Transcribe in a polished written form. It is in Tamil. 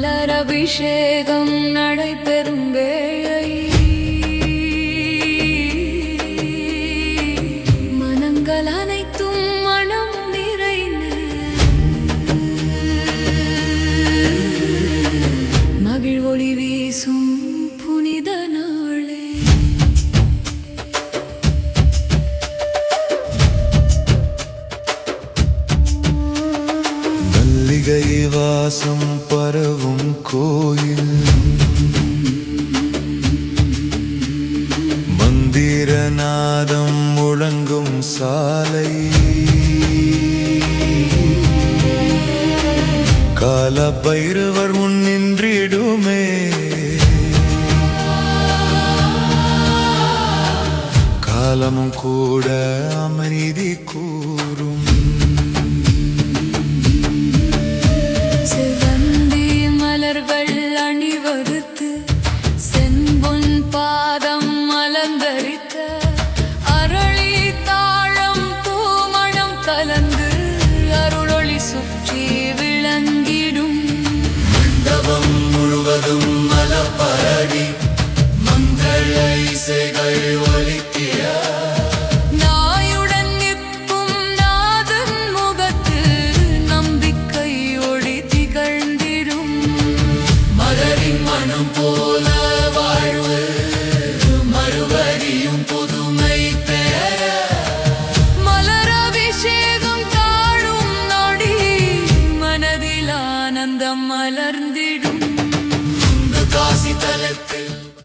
மலர் அபிஷேகம் நடைபெறும் வேளை மனங்கள் அனைத்தும் மனம் நிறைந்து மகிழ் ஒளி வீசும் புனித நாளே. மல்லிகை வாசம் பரவும் கோயில், மந்திரநாதம் முழங்கும் சாலை, கால பைரவர் முன் நின்றிடுமே காலமும் கூட அமைதி கூறும். சிவந்தி மலர்கள் அணிவகுத்து செம்பொன் பாதம் அலங்கரித்த அரளி தாழம் பூமணம் கலந்து அருளொளி சுற்றி விளங்கிடும். மண்டபம் முழுவதும் மலப்பரடி மங்கள இசைகள் ஒலிக்கிற நாயுடன் நிற்கும் நாதன் முகத்து நம்பிக்கை ஒளி திகழ்ந்திடும். மலரின் மனம் போல வாழ்வு மறுபடியும் புதுமை பெற மலர் அபிஷேகம் தாழும் நொடி மனதில் ஆனந்தம் மலர்ந்திடும். காசி தலத்தில்